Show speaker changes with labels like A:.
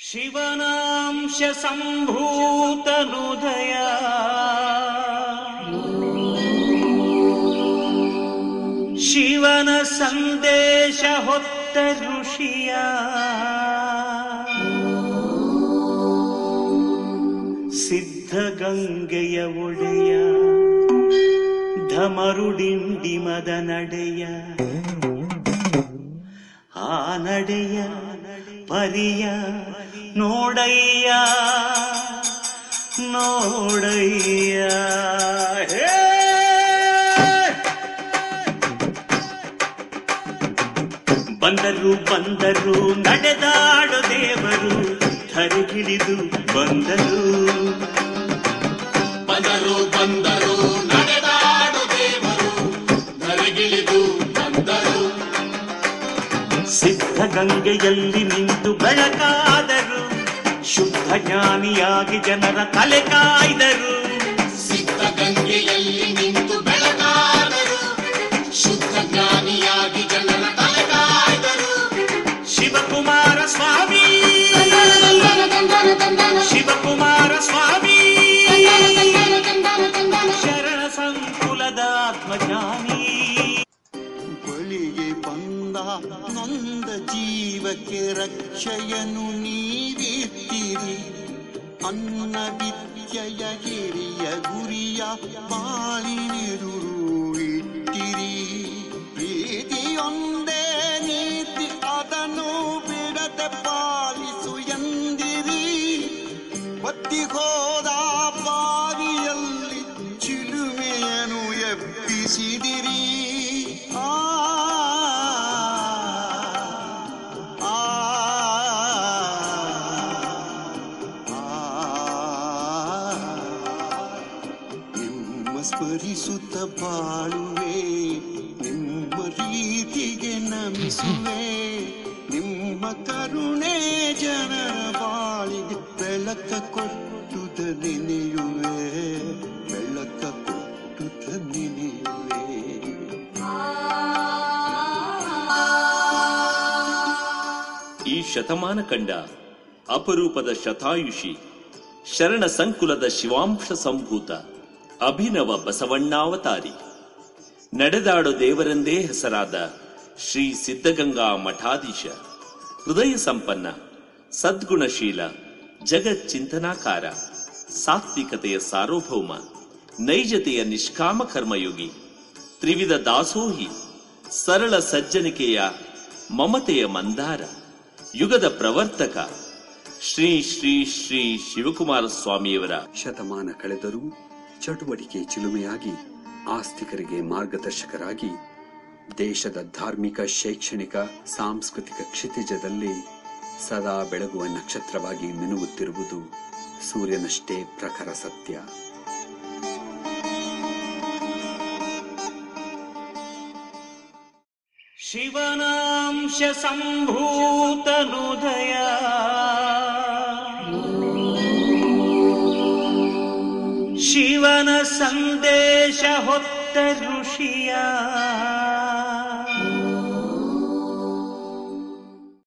A: ಶಿವನಾಂಶ ಸಂಭೂತನುದಯ ಶಿವನ ಸಂದೇಶ ಹೊತ್ತ ಋಷಿಯ ಸಿದ್ಧಗಂಗೆಯ ಒಡೆಯ ಢಮರುಡಿಂಡಿಮದ ನಡೆಯ ಆ ನಡೆಯ ಪರಿಯ ನೋಡಯ್ಯ ನೋಡಯ್ಯ ಬಂದರು ಬಂದರು ನಡೆದಾಡು ದೇವರು ಧರೆಗಿಳಿದು ಬಂದರು
B: ಬಂದರು ಬಂದರು ನಡೆದಾಡು ದೇವರು ಧರೆಗಿಳಿದು ಬಂದರು
A: ಸಿದ್ಧಗಂಗೆಯಲ್ಲಿ ನಿಂತು ಬೆಳಕಾದರು ಶುದ್ಧ ಜ್ಞಾನಿಯಾಗಿ ಜನರ ತಲೆ ಕಾಯ್ದರು
B: ಸಿದ್ಧಗಂಗೆಯಲ್ಲಿ ನಿಂತು ಬೆಳಕಾದರು ಶುದ್ಧ ಜ್ಞಾನಿಯಾಗಿ ಜನರ ತಲೆ ಕಾಯ್ದರು
A: ಶಿವಕುಮಾರ ಸ್ವಾಮಿ ಶಿವಕುಮಾರ ಸ್ವಾಮಿ ಶರಣ ಸಂಕುಲದ ಆತ್ಮಜ್ಞಾನಿ
C: ಬಳಿಗೆ ಬಂದ ನೊಂದ ಜೀವಕ್ಕೆ ರಕ್ಷೆಯನ್ನು ನೀಡಿದ್ದೀರಿ ಅನ್ನ ವಿದ್ಯೆಯ ಹಿರಿಯ ಗುರಿಯ ಬಾಳಿನೆದುರು ಇಟ್ಟಿರಿ ಪ್ರೀತಿಯೊಂದೇ ನೀತಿ ಅದನ್ನು ಬಿಡದೆ ಪಾಲಿಸು ಎಂದಿರಿ ಬತ್ತಿ ಹೋದ ಬಾವಿಯಲ್ಲಿ ಚಿಲುಮೆಯನ್ನು ಎಬ್ಬಿಸಿದಿರಿ ಸ್ಮರಿಸುತ್ತ ಬಾಳುವೆ ನಿಮ್ಮ ರೀತಿಗೆ ನಮಿಸುವೆ ನಿಮ್ಮ ಕರುಣೆ ಜನರ ಬಾಳಿಗೆ ಬೆಳಕ ಕೊಟ್ಟುದ ನೆನೆಯುವೆ ಬೆಳಕ ಕೊಟ್ಟುದ ನೆನೆಯುವೆ
D: ಈ ಶತಮಾನ ಕಂಡ ಅಪರೂಪದ ಶತಾಯುಷಿ ಶರಣ ಸಂಕುಲದ ಶಿವಾಂಶ ಸಂಭೂತ ಅಭಿನವ ಬಸವಣ್ಣಾವತಾರಿ ನಡೆದಾಡು ದೇವರೆಂದೇ ಹೆಸರಾದ ಶ್ರೀ ಸಿದ್ಧಗಂಗಾ ಮಠಾಧೀಶ ಹೃದಯ ಸಂಪನ್ನ ಸದ್ಗುಣಶೀಲ ಜಗಚ್ಚಿಂತನಾಕಾರ ಸಾತ್ವಿಕತೆಯ ಸಾರ್ವಭೌಮ ನೈಜತೆಯ ನಿಷ್ಕಾಮ ಕರ್ಮಯೋಗಿ ತ್ರಿವಿಧ ದಾಸೋಹಿ ಸರಳ ಸಜ್ಜನಿಕೆಯ ಮಮತೆಯ ಮಂದಾರ ಯುಗದ ಪ್ರವರ್ತಕ ಶ್ರೀ ಶ್ರೀ ಶ್ರೀ ಶಿವಕುಮಾರ ಸ್ವಾಮಿಯವರ
E: ಶತಮಾನ ಕಳೆದರೂ ಚಟುವಟಿಕೆ ಚಿಲುಮೆಯಾಗಿ ಆಸ್ತಿಕರಿಗೆ ಮಾರ್ಗದರ್ಶಕರಾಗಿ ದೇಶದ ಧಾರ್ಮಿಕ ಶೈಕ್ಷಣಿಕ ಸಾಂಸ್ಕೃತಿಕ ಕ್ಷಿತಿಜದಲ್ಲಿ ಸದಾ ಬೆಳಗುವ ನಕ್ಷತ್ರವಾಗಿ ಮಿನುಗುತ್ತಿರುವುದು ಸೂರ್ಯನಷ್ಟೇ ಪ್ರಖರ ಸತ್ಯ.
A: ಶಿವನಾಂಶ ಸಂಭೂತನುದಯ ಶಿವನ ಸಂದೇಶ ಹೊತ್ತ ಋಷಿಯ